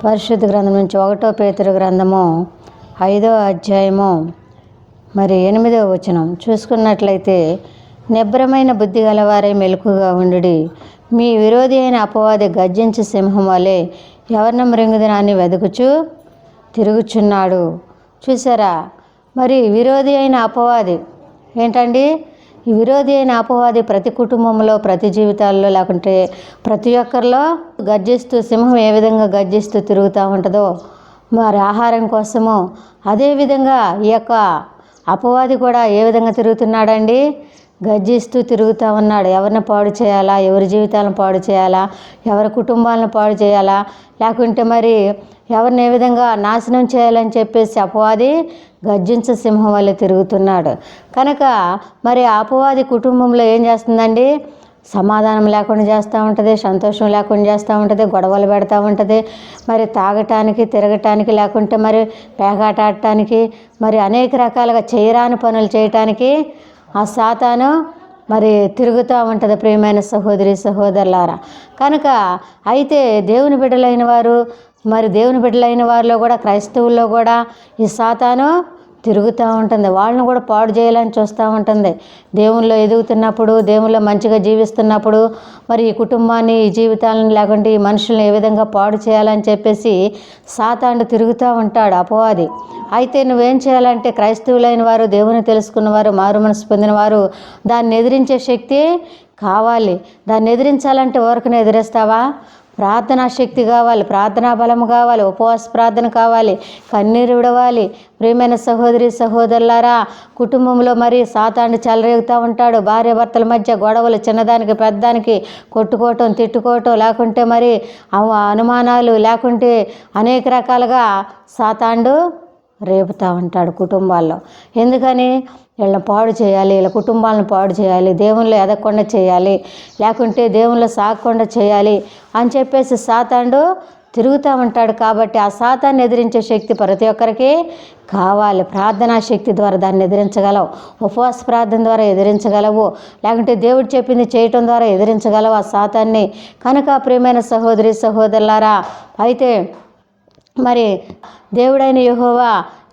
పరిశుద్ధ గ్రంథం నుంచి 1 పేతురు గ్రంథము 5వ అధ్యాయము 8వ వచనం చూసుకున్నట్లయితే, నిబ్బరమైన బుద్ధి గలవారై మెలకుగా ఉండుడి. మీ విరోధి అయిన అపవాది గర్జించు సింహం వలె ఎవరిని మృంగుదనాన్ని వెదుకుచూ తిరుగుచున్నాడు. చూసారా, మరి విరోధి అయిన అపవాది ఏంటండి? ఈ విరోధి అయిన అపవాది ప్రతి కుటుంబంలో, ప్రతి జీవితాల్లో, లేకుంటే ప్రతి ఒక్కరిలో గర్జిస్తూ, సింహం ఏ విధంగా గర్జిస్తూ తిరుగుతూ ఉంటుందో మరి ఆహారం కోసము, అదేవిధంగా ఈ యొక్క అపవాది కూడా ఏ విధంగా తిరుగుతున్నాడండి? గర్జిస్తూ తిరుగుతూ ఉన్నాడు. ఎవరిని పాడు చేయాలా, ఎవరి జీవితాలను పాడు చేయాలా, ఎవరి కుటుంబాలను పాడు చేయాలా, లేకుంటే మరి ఎవరిని ఏ విధంగా నాశనం చేయాలని చెప్పేసి అపవాది గర్జించే సింహం వల్ల తిరుగుతున్నాడు. కనుక మరి అపవాది కుటుంబంలో ఏం చేస్తుందండి? సమాధానం లేకుండా చేస్తూ ఉంటుంది, సంతోషం లేకుండా చేస్తూ ఉంటుంది, గొడవలు పెడతా ఉంటుంది. మరి తాగటానికి, తిరగటానికి, లేకుంటే మరి పేకాట ఆడటానికి, మరి అనేక రకాలుగా చేయరాని పనులు చేయటానికి ఆ సాతాను మరి తిరుగుతూ ఉంటుంది. ప్రియమైన సహోదరి సహోదరులారా, కనుక అయితే దేవుని బిడ్డలైన వారు, మరి దేవుని బిడ్డలైన వారిలో కూడా, క్రైస్తవుల్లో కూడా ఈ సాతాను తిరుగుతూ ఉంటుంది. వాళ్ళని కూడా పాడు చేయాలని చూస్తూ ఉంటుంది. దేవునిలో ఎదుగుతున్నప్పుడు, దేవునిలో మంచిగా జీవిస్తున్నప్పుడు మరి ఈ కుటుంబాన్ని, ఈ జీవితాలను, లేకుంటే ఈ మనుషులను ఏ విధంగా పాడు చేయాలని చెప్పేసి సాతాను తిరుగుతూ ఉంటాడు అపవాది. అయితే నువ్వేం చేయాలంటే, క్రైస్తవులైన వారు, దేవుని తెలుసుకున్నవారు, మారు మనసు పొందిన వారు దాన్ని ఎదిరించే శక్తి కావాలి. దాన్ని ఎదిరించాలంటే ఎవరికైనా ఎదిరిస్తావా? ప్రార్థనా శక్తి కావాలి, ప్రార్థనా బలం కావాలి, ఉపవాస ప్రార్థన కావాలి, కన్నీరు విడవాలి. ప్రియమైన సహోదరి సహోదరులారా, కుటుంబంలో మరి సాతాను చెలరేగుతూ ఉంటాడు. భార్య భర్తల మధ్య గొడవలు, చిన్నదానికి పెద్దదానికి కొట్టుకోవటం, తిట్టుకోవటం, లేకుంటే మరి అనుమానాలు, లేకుంటే అనేక రకాలుగా సాతాను రేపుతూ ఉంటాడు కుటుంబాల్లో. ఎందుకని? వీళ్ళని పాడు చేయాలి, వీళ్ళ కుటుంబాలను పాడు చేయాలి, దేవుళ్ళు ఎదగకుండా చేయాలి, లేకుంటే దేవుళ్ళు సాగకుండా చేయాలి అని చెప్పేసి సాతాను తిరుగుతూ ఉంటాడు. కాబట్టి ఆ సాతాన్ని ఎదిరించే శక్తి ప్రతి ఒక్కరికి కావాలి. ప్రార్థనా శక్తి ద్వారా దాన్ని ఎదిరించగలవు, ఉపవాస ప్రార్థన ద్వారా ఎదిరించగలవు, లేకుంటే దేవుడు చెప్పింది చేయటం ద్వారా ఎదిరించగలవు ఆ సాతాన్ని. కనుక ప్రియమైన సహోదరి సహోదరులారా, అయితే మరి దేవుడైన యెహోవా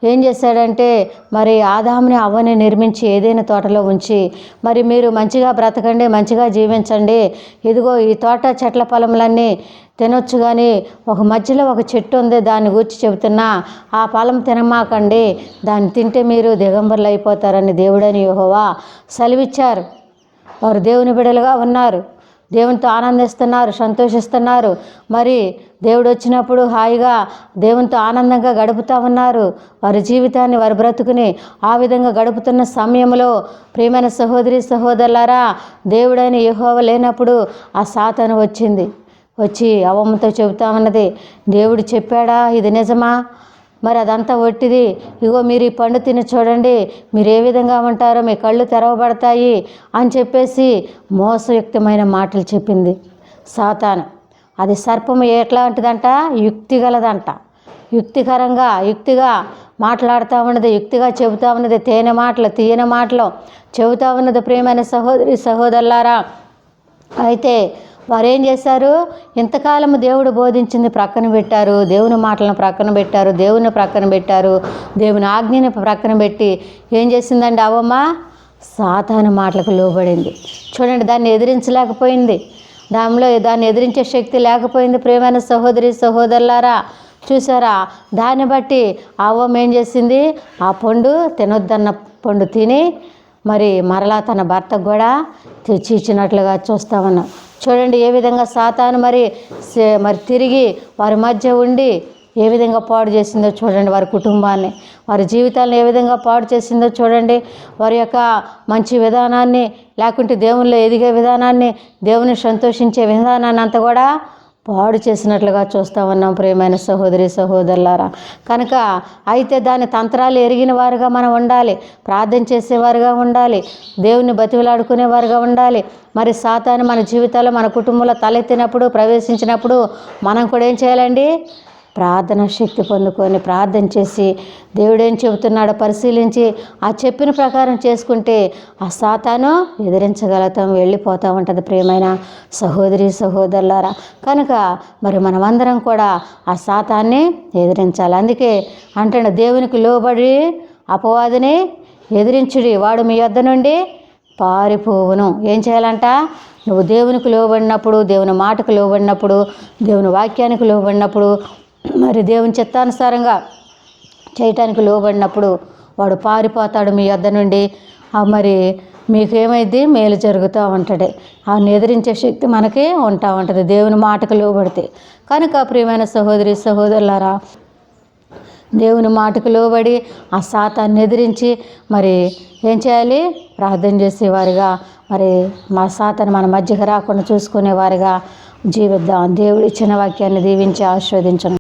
ఏం చేశాడంటే, మరి ఆదాముని అవ్వని నిర్మించి ఏదైనా తోటలో ఉంచి, మరి మీరు మంచిగా బ్రతకండి, మంచిగా జీవించండి, ఇదిగో ఈ తోట చెట్ల ఫలములన్నీ తినొచ్చు, కానీ ఒక మధ్యలో ఒక చెట్టు ఉంది, దాన్ని గూర్చి చెబుతున్నా, ఆ ఫలం తినమాకండి, దాన్ని తింటే మీరు దిగంబరులు అయిపోతారని దేవుడైన యెహోవా సెలవిచ్చారు. వారు దేవుని బిడ్డలుగా ఉన్నారు, దేవునితో ఆనందిస్తున్నారు, సంతోషిస్తున్నారు. మరి దేవుడు వచ్చినప్పుడు హాయిగా దేవునితో ఆనందంగా గడుపుతూ ఉన్నారు. వారి జీవితాన్ని, వారి బ్రతుకుని ఆ విధంగా గడుపుతున్న సమయంలో ప్రియమైన సహోదరి సహోదరులారా, దేవుడైన యెహోవా లేనప్పుడు ఆ సాతాను వచ్చి అవ్వమ్మతో చెబుతా ఉన్నది, దేవుడు చెప్పాడా, ఇది నిజమా, మరి అదంతా ఒట్టిది, ఇగో మీరు ఈ పండు తిని చూడండి, మీరు ఏ విధంగా ఉంటారో, మీ కళ్ళు తెరవబడతాయి అని చెప్పేసి మోసయుక్తమైన మాటలు చెప్పింది సాతాను. అది సర్పము ఎట్లాంటిదంట? యుక్తి గలదంట. యుక్తిగా మాట్లాడుతూ ఉన్నది, యుక్తిగా చెబుతూ ఉన్నది, తేనె మాటలు, తీయని మాటలు చెబుతూ ఉన్నది. ప్రియమైన సహోదరి సహోదరులారా, అయితే వారు ఏం చేశారు? ఇంతకాలము దేవుడు బోధించింది ప్రక్కన పెట్టారు, దేవుని మాటలను ప్రక్కన పెట్టారు, దేవుని ప్రక్కన పెట్టారు, దేవుని ఆజ్ఞని ప్రక్కన పెట్టి ఏం చేసిందండి అవ్వమ్మ? సాతాను మాటలకు లోబడింది. చూడండి, దాన్ని ఎదిరించలేకపోయింది, దాన్ని ఎదిరించే శక్తి లేకపోయింది. ప్రియమైన సహోదరి సహోదరులారా, చూసారా, దాన్ని బట్టి అవ్వమ్మ ఏం చేసింది? ఆ పండు తినొద్దన్న పండు తిని మరి మరలా తన భర్తకు కూడా తెచ్చి ఇచ్చినట్లుగా చూస్తా ఉన్నాం. చూడండి ఏ విధంగా సాతాను మరి తిరిగి వారి మధ్య ఉండి ఏ విధంగా పాడు చేసిందో చూడండి. వారి కుటుంబాన్ని, వారి జీవితాలను ఏ విధంగా పాడు చేసిందో చూడండి. వారి యొక్క మంచి విధానాన్ని, లేకుంటే దేవునిలో ఎదిగే విధానాన్ని, దేవుని సంతోషించే విధానాన్ని అంతా కూడా పాడు చేసినట్లుగా చూస్తూ ఉన్నాం. ప్రియమైన సహోదరి సహోదరులారా, కనుక అయితే దాని తంత్రాలు ఎరిగిన వారుగా మనం ఉండాలి, ప్రార్థన చేసేవారుగా ఉండాలి, దేవుని బతిమలాడుకునేవారుగా ఉండాలి. మరి సాతాను మన జీవితాల్లో, మన కుటుంబంలో తలెత్తినప్పుడు, ప్రవేశించినప్పుడు మనం కూడా ఏం చేయాలండి? ప్రార్థన శక్తి పొందుకొని ప్రార్థన చేసి దేవుడేం చెబుతున్నాడో పరిశీలించి ఆ చెప్పిన ప్రకారం చేసుకుంటే ఆ సాతాను ఎదిరించగలుగుతాం, వెళ్ళిపోతూ ఉంటుంది. ప్రియమైన సహోదరి సహోదరులారా, కనుక మరి మనమందరం కూడా ఆ సాతాన్ని ఎదిరించాలి. అందుకే అంటాడు, దేవునికి లోబడి అపవాదిని ఎదిరించుడి, వాడు మీ యొద్ద నుండి పారిపోవును. ఏం చేయాలంట? నువ్వు దేవునికి లోబడినప్పుడు, దేవుని మాటకు లోబడినప్పుడు, దేవుని వాక్యానికి లోబడినప్పుడు, మరి దేవుని చిత్తానుసారంగా చేయటానికి లోబడినప్పుడు వాడు పారిపోతాడు మీ యొద్ద నుండి. మరి మీకేమైంది? మేలు జరుగుతూ ఉంటుంది. ఆ ఎదిరించే శక్తి మనకి ఉంటా ఉంటుంది దేవుని మాటకు లోబడితే. కనుక ప్రియమైన సహోదరి సహోదరులారా, దేవుని మాటకు లోబడి ఆ సాతాన్ని ఎదిరించి మరి ఏం చేయాలి? ప్రార్థన చేసేవారిగా, మరి మా సాతాను మన మధ్యకి రాకుండా చూసుకునేవారిగా జీవిద్దాం. దేవుడు ఇచ్చిన వాక్యాన్ని దీవించి ఆశీర్వదించును.